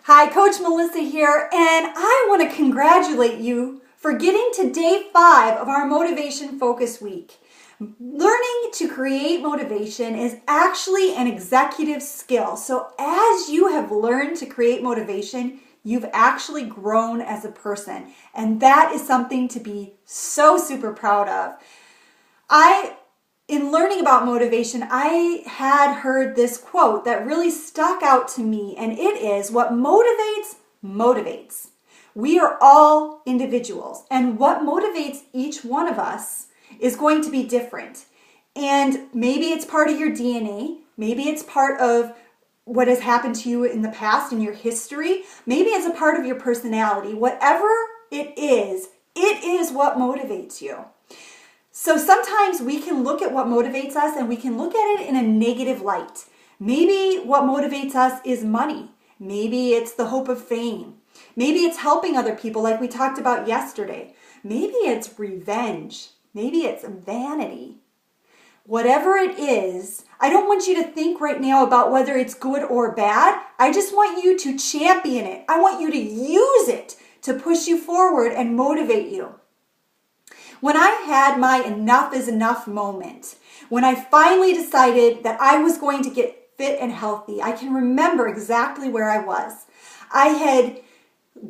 Hi, Coach Melissa here, and I want to congratulate you for getting to day 5 of our Motivation Focus Week. Learning to create motivation is actually an executive skill. So as you have learned to create motivation, you've actually grown as a person. And that is something to be so super proud of. In learning about motivation, I had heard this quote that really stuck out to me, and it is, what motivates, motivates. We are all individuals, and what motivates each one of us is going to be different. And maybe it's part of your DNA, maybe it's part of what has happened to you in the past, in your history, maybe it's a part of your personality. Whatever it is what motivates you. So sometimes we can look at what motivates us and we can look at it in a negative light. Maybe what motivates us is money. Maybe it's the hope of fame. Maybe it's helping other people like we talked about yesterday. Maybe it's revenge. Maybe it's vanity. Whatever it is, I don't want you to think right now about whether it's good or bad. I just want you to champion it. I want you to use it to push you forward and motivate you. When I had my enough is enough moment, when I finally decided that I was going to get fit and healthy, I can remember exactly where I was. I had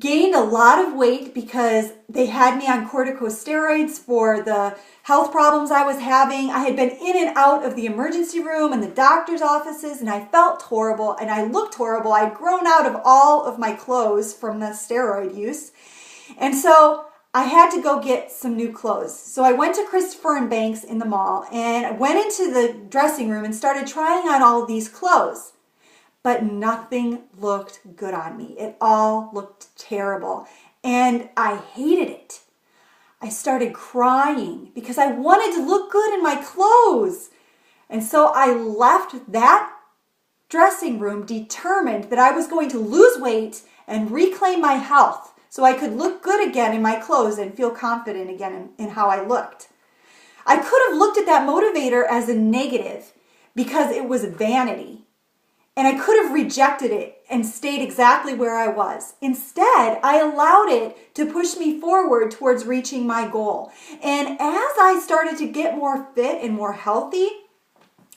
gained a lot of weight because they had me on corticosteroids for the health problems I was having. I had been in and out of the emergency room and the doctor's offices, and I felt horrible and I looked horrible. I'd grown out of all of my clothes from the steroid use. And so I had to go get some new clothes. So I went to Christopher & Banks in the mall and I went into the dressing room and started trying on all of these clothes. But nothing looked good on me. It all looked terrible. And I hated it. I started crying because I wanted to look good in my clothes. And so I left that dressing room determined that I was going to lose weight and reclaim my health, so I could look good again in my clothes and feel confident again in how I looked. I could have looked at that motivator as a negative because it was vanity. And I could have rejected it and stayed exactly where I was. Instead, I allowed it to push me forward towards reaching my goal. And as I started to get more fit and more healthy,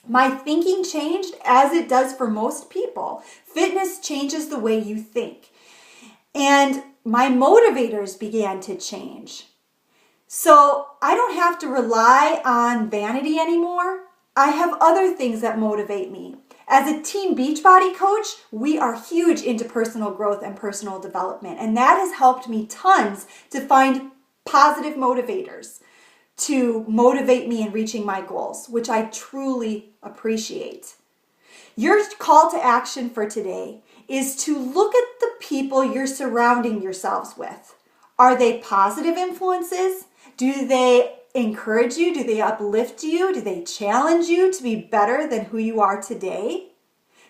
my thinking changed, as it does for most people. Fitness changes the way you think. And my motivators began to change. So I don't have to rely on vanity anymore. I have other things that motivate me. As a Team Beachbody coach, we are huge into personal growth and personal development. And that has helped me tons to find positive motivators to motivate me in reaching my goals, which I truly appreciate. Your call to action for today is to look at the people you're surrounding yourselves with. Are they positive influences? Do they encourage you? Do they uplift you? Do they challenge you to be better than who you are today?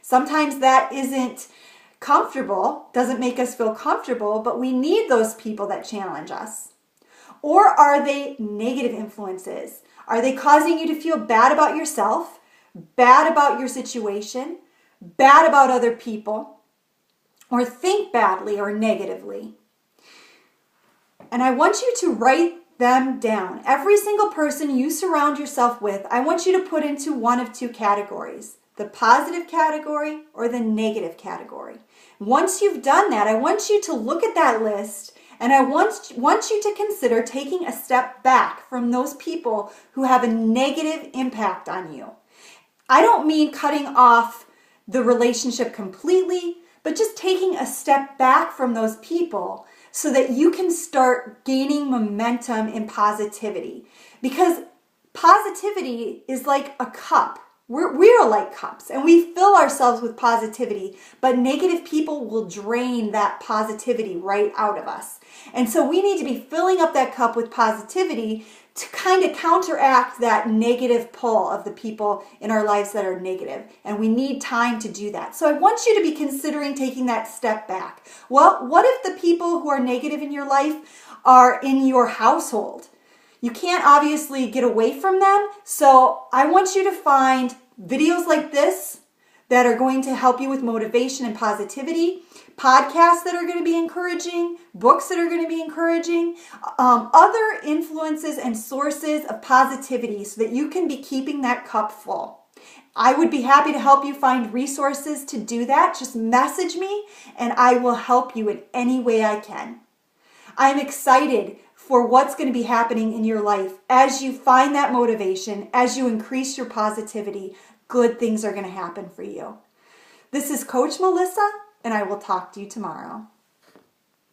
Sometimes that isn't comfortable, doesn't make us feel comfortable, but we need those people that challenge us. Or are they negative influences? Are they causing you to feel bad about yourself, bad about your situation, bad about other people, or think badly or negatively? And I want you to write them down. Every single person you surround yourself with, I want you to put into one of two categories: the positive category or the negative category. Once you've done that, I want you to look at that list, and I want you to consider taking a step back from those people who have a negative impact on you. I don't mean cutting off the relationship completely, but just taking a step back from those people so that you can start gaining momentum in positivity. Because positivity is like a cup. We're like cups, and we fill ourselves with positivity, but negative people will drain that positivity right out of us. And so we need to be filling up that cup with positivity to kind of counteract that negative pull of the people in our lives that are negative. And we need time to do that. So I want you to be considering taking that step back. Well, what if the people who are negative in your life are in your household? You can't obviously get away from them. So I want you to find videos like this, that are going to help you with motivation and positivity, podcasts that are going to be encouraging, books that are going to be encouraging, other influences and sources of positivity so that you can be keeping that cup full. I would be happy to help you find resources to do that. Just message me and I will help you in any way I can. I'm excited for what's going to be happening in your life as you find that motivation, as you increase your positivity. Good things are going to happen for you. This is Coach Melissa, and I will talk to you tomorrow.